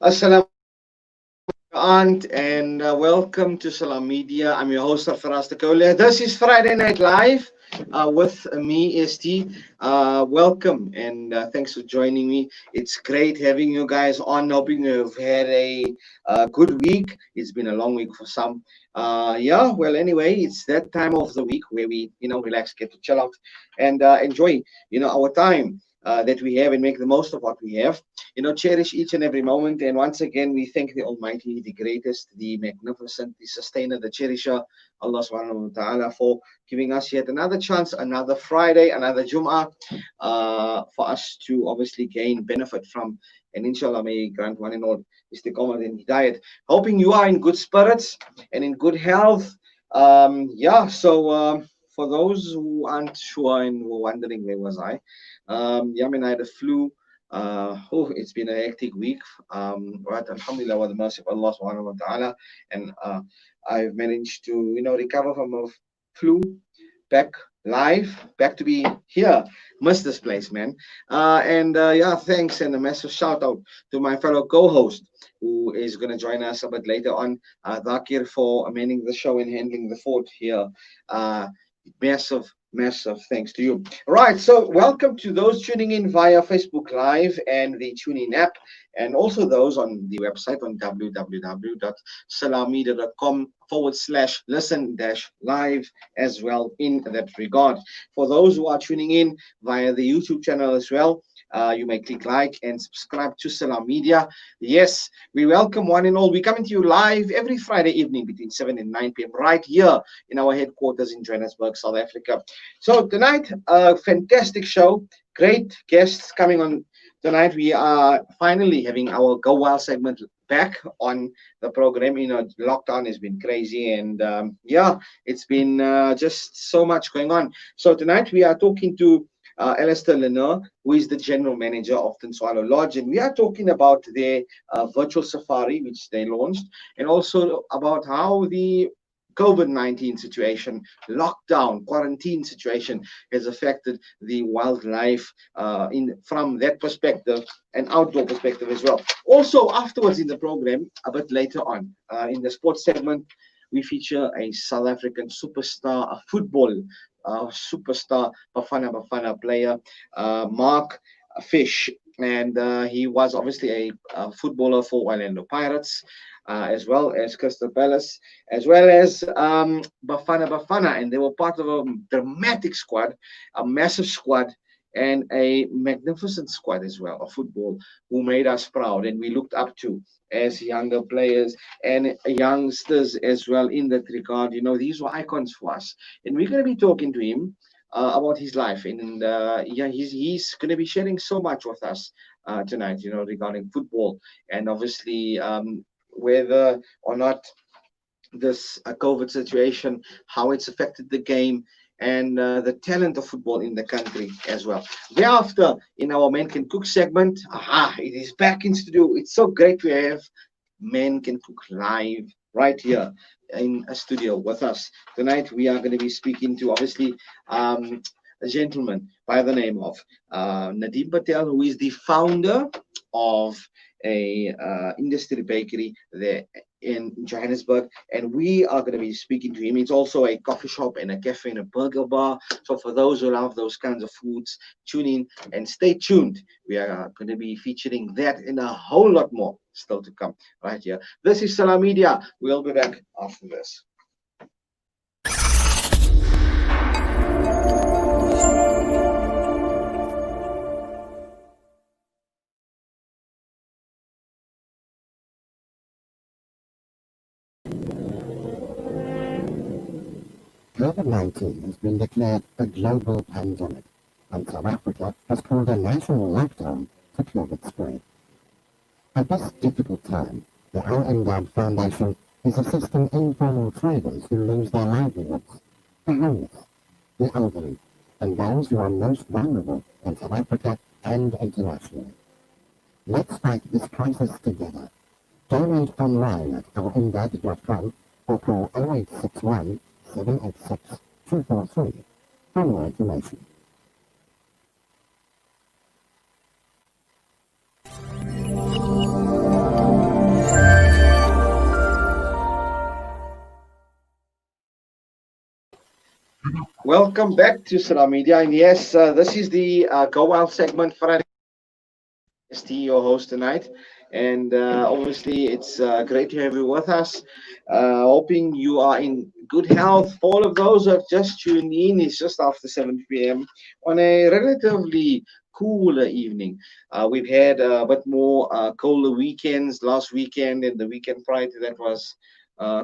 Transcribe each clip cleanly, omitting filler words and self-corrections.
Assalamu Aunt and welcome to Salam Media. I'm your host Faraz Takolia. This is Friday Night Live with me, ST. Welcome and thanks for joining me. It's great having you guys on. Hoping you've had a good week. It's been a long week for some. Yeah, well, anyway, it's that time of the week where we, relax, get to chill out and enjoy, our time. That we have and make the most of what we have, cherish each and every moment. And once again, we thank the Almighty, the greatest, the magnificent, the sustainer, the cherisher, Allah subhanahu wa ta'ala, for giving us yet another chance, another Friday, another Jum'ah, for us to obviously gain benefit from. And inshallah, may He grant one and all istiqamah and hidayat. Hoping you are in good spirits and in good health. For those who aren't sure and were wondering where was I, yeah, I mean, I had a flu. It's been a hectic week. Right, Alhamdulillah, with the mercy of Allah subhanahu wa ta'ala. And I've managed to, recover from a flu, back live, back to be here. Missed this place, man. Yeah, thanks and a massive shout out to my fellow co-host who is going to join us a bit later on, Dhakir, for manning the show and handling the fort here. Massive thanks to you. Right, so welcome to those tuning in via Facebook Live and the TuneIn app, and also those on the website on www.salammedia.com/listen-live as well in that regard. For those who are tuning in via the YouTube channel as well, you may click like and subscribe to Salam Media. Yes, we welcome one and all. We're coming to you live every Friday evening between 7 and 9 p.m. right here in our headquarters in Johannesburg, South Africa. So tonight, a fantastic show. Great guests coming on tonight. We are finally having our Go Wild segment back on the program. Lockdown has been crazy, and it's been just so much going on. So tonight we are talking to Alistair Leuner, who is the general manager of Tintswalo Lodge, and we are talking about their virtual safari which they launched, and also about how the COVID-19 situation, lockdown, quarantine situation has affected the wildlife from that perspective and outdoor perspective as well. Also, afterwards in the program, a bit later on, in the sports segment, we feature a South African superstar, a football superstar, Bafana player, Mark Fish. And he was obviously a footballer for Orlando Pirates, as well as Crystal Palace, as well as Bafana. And they were part of a dramatic squad, a massive squad, and a magnificent squad as well of football who made us proud and we looked up to as younger players and youngsters as well in that regard. These were icons for us. And we're going to be talking to him about his life. And he's going to be sharing so much with us tonight, regarding football and obviously whether or not this COVID situation, how it's affected the game, and the talent of football in the country as well. Thereafter, in our Men Can Cook segment, it is back in studio. It's so great to have Men Can Cook live right here in a studio with us. Tonight, we are going to be speaking to, obviously, a gentleman by the name of Nadeem Patel, who is the founder of a industry bakery there in Johannesburg, and we are going to be speaking to him. It's also a coffee shop and a cafe and a burger bar. So for those who love those kinds of foods, tune in and stay tuned. We are going to be featuring that and a whole lot more still to come right here. This is Salam Media. We'll be back after this. COVID-19 has been declared a global pandemic, and South Africa has called a national lockdown to curb its spread. At this difficult time, the Al Imdad Foundation is assisting informal traders who lose their livelihoods, the homeless, the elderly, and those who are most vulnerable in South Africa and internationally. Let's fight this crisis together. Donate online at alimdad.com or call 0861 786 243 for more information. Welcome back to Salam Media. And yes, this is the Go Wild segment for ST, your host tonight. And obviously, it's great to have you with us. Hoping you are in good health. For all of those who have just tuned in, it's just after 7 p.m. on a relatively cooler evening. We've had a bit more colder weekends last weekend, and the weekend prior to that was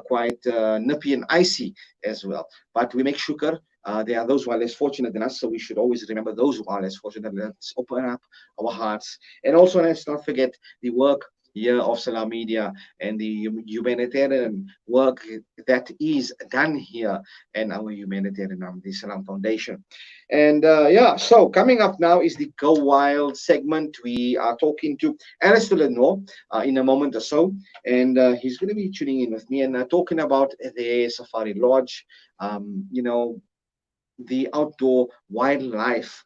quite nippy and icy as well. But we make shukr. There are those who are less fortunate than us, so we should always remember those who are less fortunate. Let's open up our hearts. And also, let's not forget the work here of Salam Media and the humanitarian work that is done here and our humanitarian the Salam Foundation. And yeah, so coming up now is the Go Wild segment. We are talking to Alistair Leuner in a moment or so, and he's going to be tuning in with me and talking about the Safari Lodge. You know, the outdoor wildlife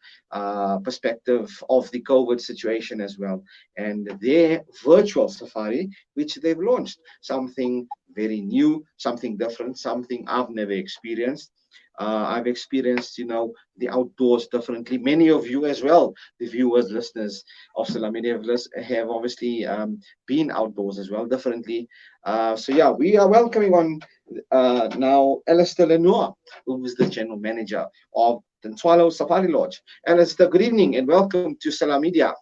perspective of the COVID situation as well, and their virtual safari, which they've launched, something very new, something different, something I've never experienced. I've experienced, the outdoors differently. Many of you as well, the viewers, listeners of Salam Media have obviously been outdoors as well, differently. So yeah, we are welcoming on now Alistair Lenoir, who is the general manager of Tintswalo Safari Lodge. Alistair, good evening and welcome to Salam Media.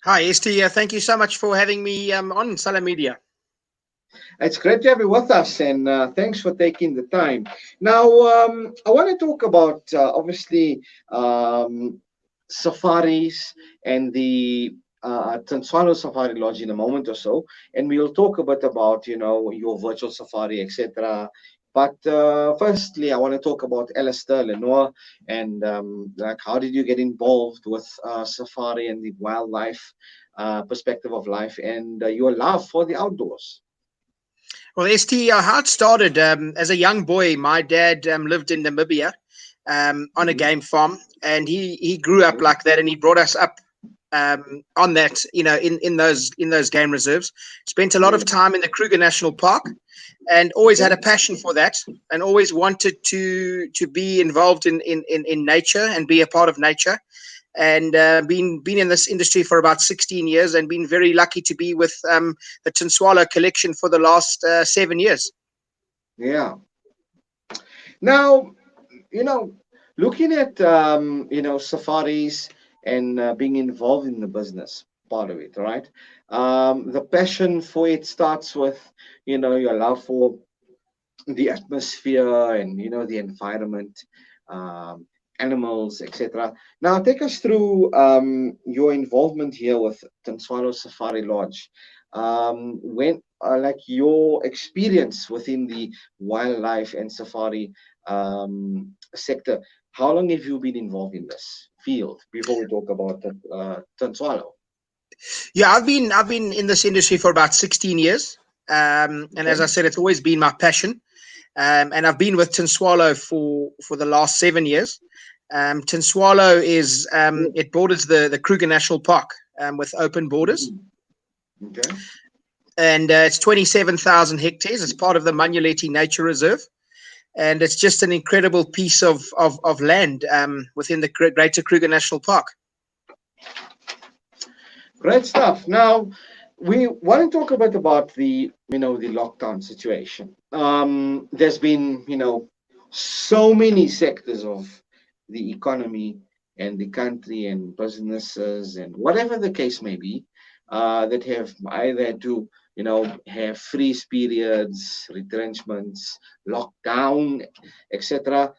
Hi, Esti. Thank you so much for having me on Salam Media. It's great to have you with us, and thanks for taking the time. Now, I want to talk about obviously safaris and the Tintswalo Safari Lodge in a moment or so, and we'll talk a bit about your virtual safari, etc. But firstly, I want to talk about Alistair Lenoir and like how did you get involved with safari and the wildlife perspective of life and your love for the outdoors. Well, Esti, how it started as a young boy, my dad lived in Namibia on a Mhm, game farm, and he grew up like that, and he brought us up on that, in those game reserves. Spent a lot of mhm, time in the Kruger National Park, and always had okay. a passion for that, and always wanted to be involved in nature and be a part of nature. And been in this industry for about 16 years, and been very lucky to be with the Tintswalo collection for the last 7 years. Yeah. Now, you know, looking at safaris and being involved in the business part of it, right? The passion for it starts with your love for the atmosphere and the environment, um, animals, etc. Now, take us through your involvement here with Tintswalo Safari Lodge. When like your experience within the wildlife and safari sector, how long have you been involved in this field before we talk about Tintswalo? Yeah, I've been in this industry for about 16 years, and as Okay. I said, it's always been my passion. And I've been with Tintswalo for the last 7 years. Tintswalo is it borders the Kruger National Park with open borders, Mhm. Okay. and it's 27,000 hectares. It's part of the Manyuleti Nature Reserve, and it's just an incredible piece of land within the Greater Kruger National Park. Great stuff. Now, we want to talk a bit about the lockdown situation. There's been, so many sectors of the economy and the country and businesses and whatever the case may be, that have either had to, have freeze periods, retrenchments, lockdown, etc.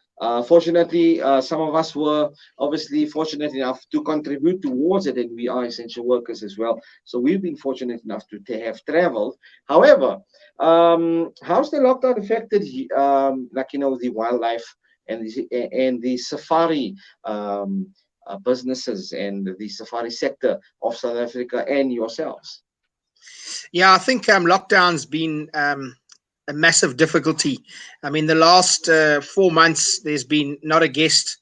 Fortunately, some of us were obviously fortunate enough to contribute towards it, and we are essential workers as well. So we've been fortunate enough to have traveled. However, how's the lockdown affected, like the wildlife and the safari businesses and the safari sector of South Africa and yourselves? Yeah, I think lockdown's been a massive difficulty. I mean, the last 4 months, there's been not a guest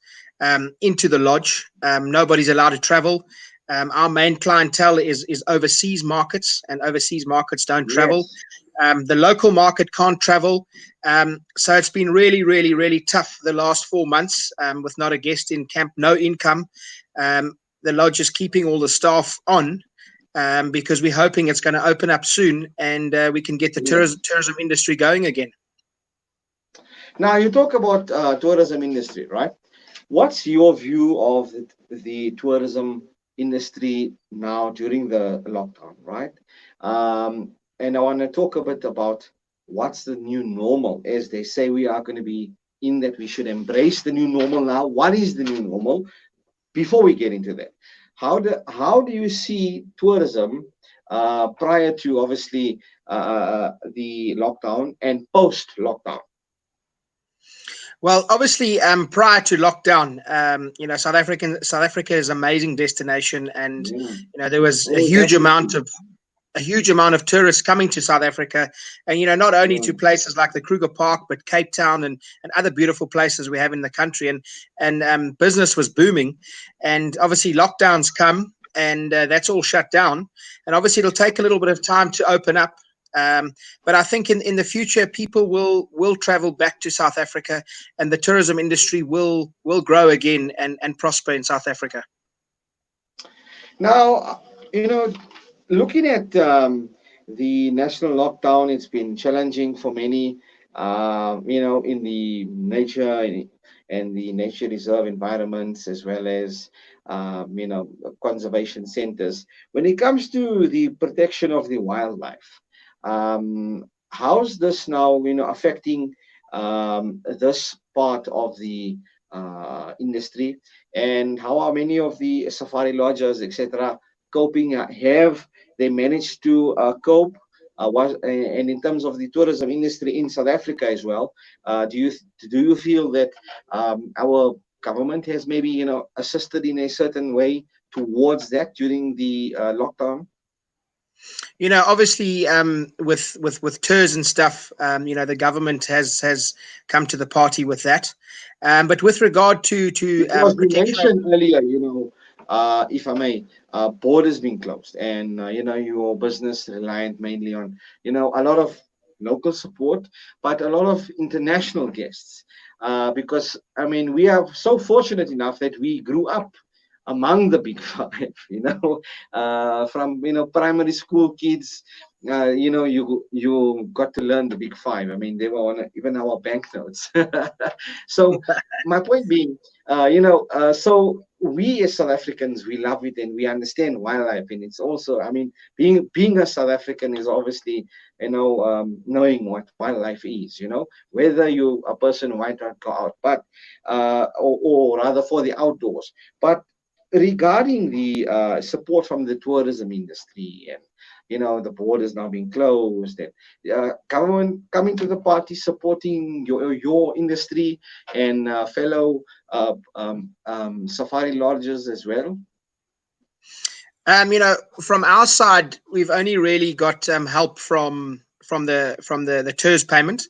into the lodge. Nobody's allowed to travel. Our main clientele is overseas markets, and overseas markets don't travel. Yes. The local market can't travel. So it's been really, really, really tough the last 4 months with not a guest in camp, no income. The lodge is keeping all the staff on because we're hoping it's going to open up soon and we can get the tourism industry going again. Now, you talk about tourism industry, right? What's your view of the tourism industry now during the lockdown, right? And I want to talk a bit about what's the new normal, as they say we are going to be in that we should embrace the new normal now. What is the new normal? Before we get into that, how do you see tourism prior to obviously the lockdown and post lockdown? Well, obviously, prior to lockdown, South Africa is an amazing destination, and there was a huge amount of tourists coming to South Africa, and not only to places like the Kruger Park, but Cape Town and other beautiful places we have in the country, and business was booming, and obviously lockdowns come, and that's all shut down, and obviously it'll take a little bit of time to open up. But I think in the future, people will travel back to South Africa, and the tourism industry will grow again and prosper in South Africa. Now, looking at the national lockdown, it's been challenging for many, in the nature and the nature reserve environments, as well as, conservation centers. When it comes to the protection of the wildlife, how's this now, affecting this part of the industry, and how are many of the safari lodges, etc., coping? Have they managed to cope? And in terms of the tourism industry in South Africa as well, do you feel that our government has maybe assisted in a certain way towards that during the lockdown? Obviously, with tours and stuff, the government has come to the party with that. But with regard to because you mentioned earlier, if I may, borders being closed, and your business reliant mainly on a lot of local support, but a lot of international guests. Because we are so fortunate enough that we grew up among the big five, from primary school kids, you got to learn the big five. They were on even our banknotes. So my point being, so we as South Africans, we love it and we understand wildlife, and it's also, being a South African is obviously, knowing what wildlife is, whether you a person who might not go out, but or rather for the outdoors, but regarding the support from the tourism industry, and the borders now being closed, and government coming to the party, supporting your industry and fellow safari lodges as well. From our side, we've only really got help from the tours payment.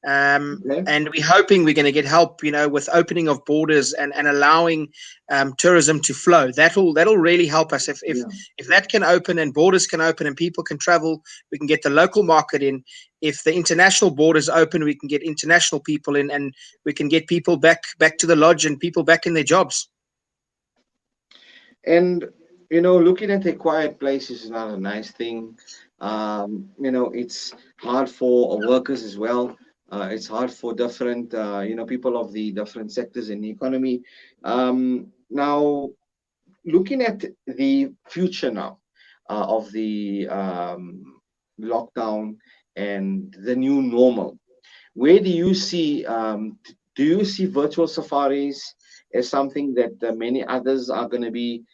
And we're hoping we're going to get help, with opening of borders and allowing tourism to flow. That'll really help us. If that can open and borders can open and people can travel, we can get the local market in. If the international borders open, we can get international people in, and we can get people back to the lodge and people back in their jobs. And looking at a quiet place is not a nice thing. It's hard for workers as well. It's hard for different, people of the different sectors in the economy. Now, looking at the future now of the lockdown and the new normal, where do you see virtual safaris as something that many others are going to be?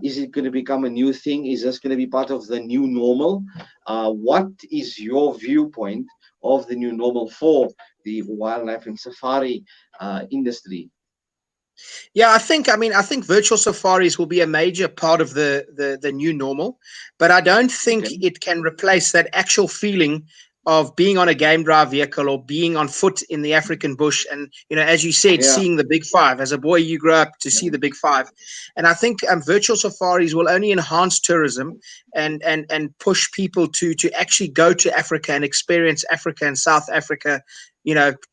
Is it going to become a new thing? Is this going to be part of the new normal? What is your viewpoint of the new normal for the wildlife and safari industry? Yeah, I think virtual safaris will be a major part of the new normal, but I don't think it can replace that actual feeling of being on a game drive vehicle or being on foot in the African bush. And, as you said, Yeah. seeing the big five. As a boy, you grew up to see Yeah. the big five. And I think virtual safaris will only enhance tourism and push people to actually go to Africa and experience Africa and South Africa,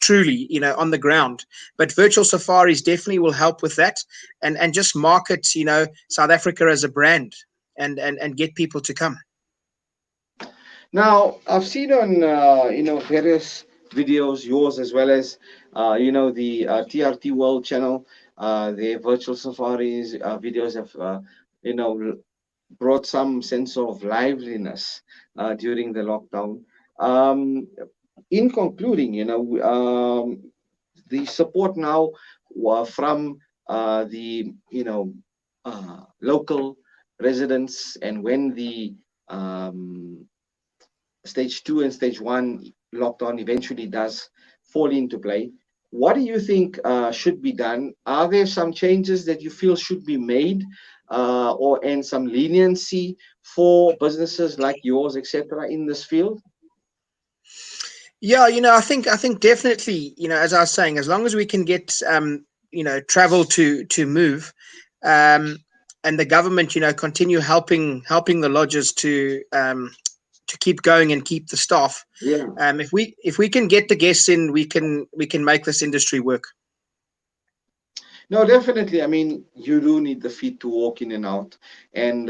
truly, on the ground. But virtual safaris definitely will help with that and just market, South Africa as a brand and get people to come. Now, I've seen on various videos, yours as well as the TRT World channel, their virtual safaris videos have brought some sense of liveliness during the lockdown. Um, in concluding, the support now from the local residents, and when the stage 2 and stage 1 lockdown eventually does fall into play, what do you think should be done? Are there some changes that you feel should be made, and some leniency for businesses like yours, etc., in this field? Yeah, I think definitely, as I was saying, as long as we can get travel to move, and the government, continue helping the lodges to keep going and keep the staff. Yeah. If we can get the guests in, we can make this industry work. No, definitely. I mean, you do need the feet to walk in and out. And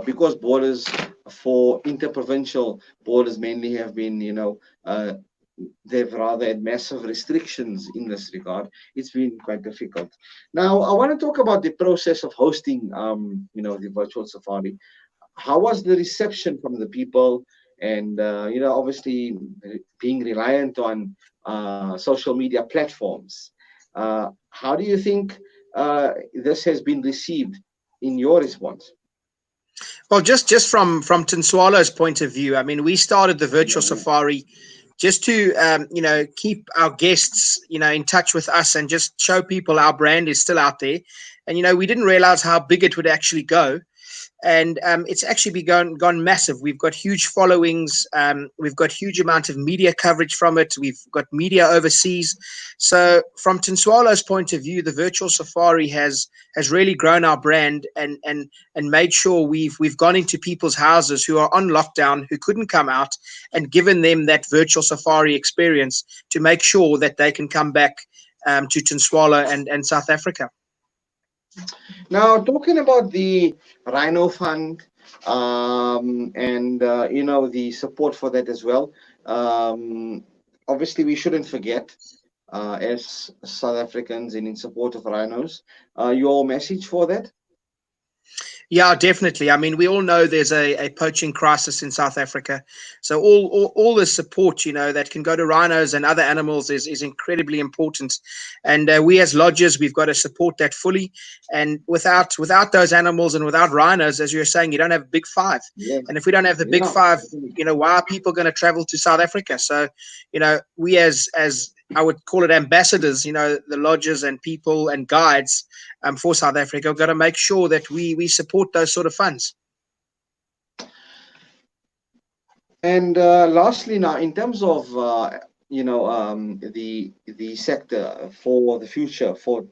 because borders for interprovincial borders mainly have been, they've rather had massive restrictions in this regard. It's been quite difficult. Now, I want to talk about the process of hosting, the virtual safari. How was the reception from the people? And, obviously being reliant on social media platforms. How do you think this has been received in your response? Well, just from Tintswalo's point of view, I mean, we started the virtual Yeah. safari just to keep our guests in touch with us and just show people our brand is still out there. And we didn't realize how big it would actually go. And it's actually gone massive. We've got huge followings. We've got huge amount of media coverage from it. We've got media overseas. So from Tintswalo's point of view, the virtual safari has really grown our brand and made sure we've gone into people's houses who are on lockdown, who couldn't come out, and given them that virtual safari experience to make sure that they can come back to Tintswalo and South Africa. Now, talking about the Rhino Fund, and the support for that as well. Obviously, we shouldn't forget, as South Africans and in support of rhinos, your message for that. Yeah, definitely. I mean, we all know there's a poaching crisis in South Africa. So all the support, that can go to rhinos and other animals is incredibly important. And we as lodges, we've got to support that fully. And without those animals and without rhinos, as you're saying, you don't have a big five. Yeah. And if we don't have the big Yeah. five, why are people going to travel to South Africa? So, we as I would call it ambassadors, the lodges and people and guides for South Africa, we've got to make sure that we support those sort of funds. And lastly, now in terms of the sector for the future for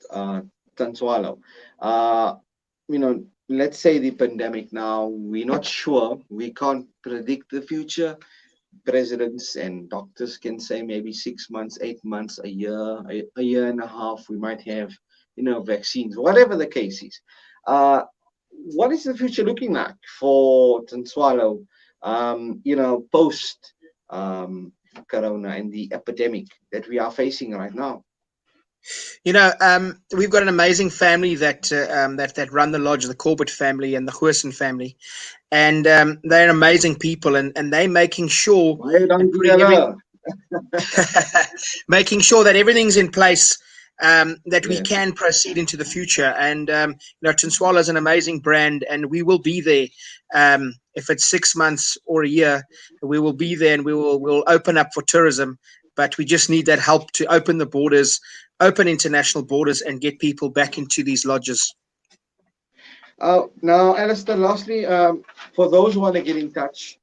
Tintswalo, let's say the pandemic now, we're not sure, we can't predict the future. Presidents and doctors can say maybe 6 months, 8 months, a year and a half, we might have, vaccines, whatever the case is. What is the future looking like for Tintswalo, post Corona and the epidemic that we are facing right now? We've got an amazing family that run the lodge, the Corbett family and the Huerson family, and they're amazing people, and they're making sure and making sure that everything's in place, that we can proceed into the future. And Tintswalo is an amazing brand, and we will be there. If it's 6 months or a year, we will be there, and we'll open up for tourism. But we just need that help to open the borders, open international borders, and get people back into these lodges. Now, Alistair, lastly, for those who want to get in touch,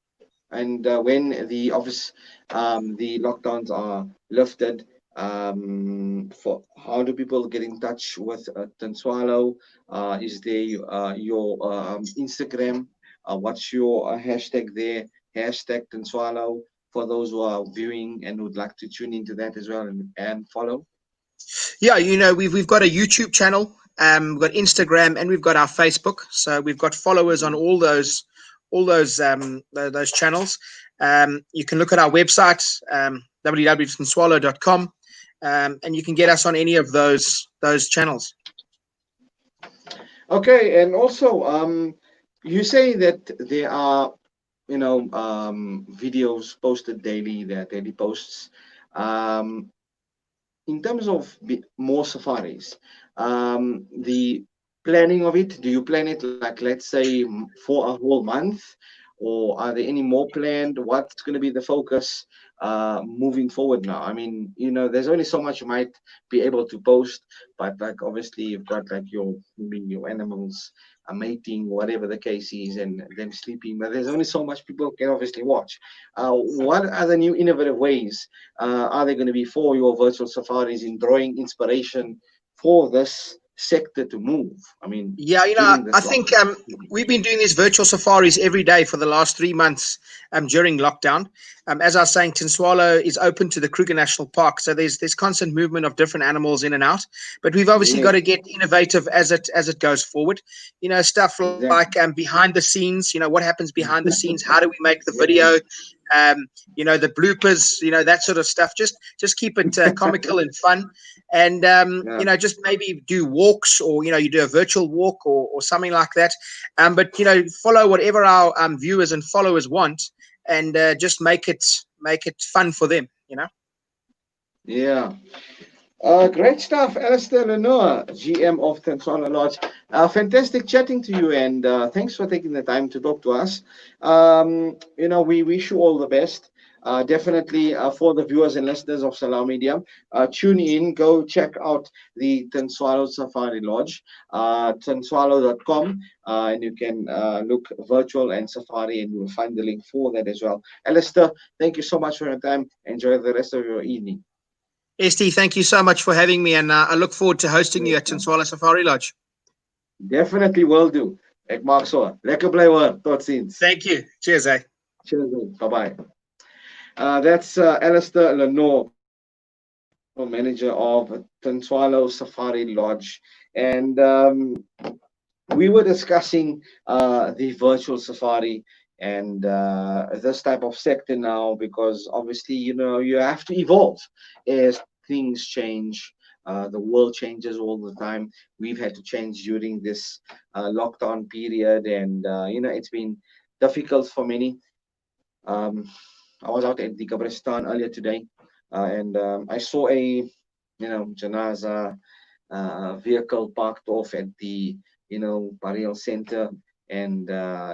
and when the office, the lockdowns are lifted, for how do people get in touch with Tintswalo? Is there your Instagram? What's your hashtag there? Hashtag Tintswalo for those who are viewing and would like to tune into that as well and follow. Yeah, we've got a YouTube channel, we've got Instagram, and we've got our Facebook. So we've got followers on all those channels. You can look at our website, www.tintswalo.com, and you can get us on any of those channels. Okay, and also, you say that there are, videos posted daily, there are daily posts. Um, in terms of more safaris, the planning of it, do you plan it like, let's say, for a whole month, or are there any more planned? What's going to be the focus moving forward now? I mean, there's only so much you might be able to post, but like obviously you've got like maybe your animals mating, whatever the case is, and them sleeping, but there's only so much people can obviously watch. What are the new innovative ways are they going to be for your virtual safaris in drawing inspiration for this sector to move? I mean, Yeah, during I this think lockdown. we've been doing these virtual safaris every day for the last 3 months during lockdown. As I was saying, Tintswalo is open to the Kruger National Park, so there's constant movement of different animals in and out. But we've obviously got Yes, to get innovative as it goes forward. Stuff like exactly. behind the scenes. What happens behind the scenes? How do we make the video? The bloopers. That sort of stuff. Just keep it comical and fun. And Yeah. just maybe do walks, or you do a virtual walk, or something like that. But follow whatever our viewers and followers want, and just make it fun for them. Yeah. Great stuff, Alistair Leuner, GM of Tintswalo Lodge. Fantastic chatting to you, and thanks for taking the time to talk to us. We wish you all the best. Definitely for the viewers and listeners of Salam Media, tune in, go check out the Tintswalo Safari Lodge, tintswalo.com, and you can look virtual and safari, and you'll find the link for that as well. Alistair, thank you so much for your time. Enjoy the rest of your evening. ST, thank you so much for having me, and I look forward to hosting you at Tintswalo Safari Lodge. Definitely will do. Ek maak so. Lekker bly hoor. Tot ziens. Thank you. Cheers, eh? Cheers. Bye-bye. That's Alistair Leuner, manager of Tintswalo Safari Lodge. And we were discussing the virtual safari and this type of sector now, because obviously, you have to evolve as things change. The world changes all the time. We've had to change during this lockdown period, and it's been difficult for many. I was out at the Kabristan earlier today, and I saw a janaza vehicle parked off at the burial center, and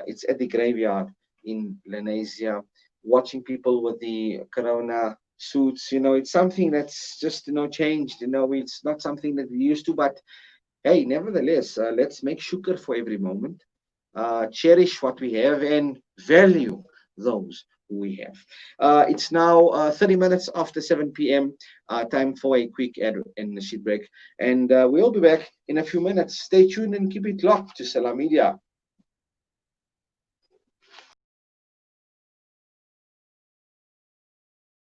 it's at the graveyard in Lenasia. Watching people with the corona suits, it's something that's just changed. It's not something that we used to, but hey, nevertheless, let's make shukr for every moment, cherish what we have, and value those who we have. It's now 30 minutes after 7 p.m. Time for a quick ad and a sheet break. And we'll be back in a few minutes. Stay tuned and keep it locked to Salam Media.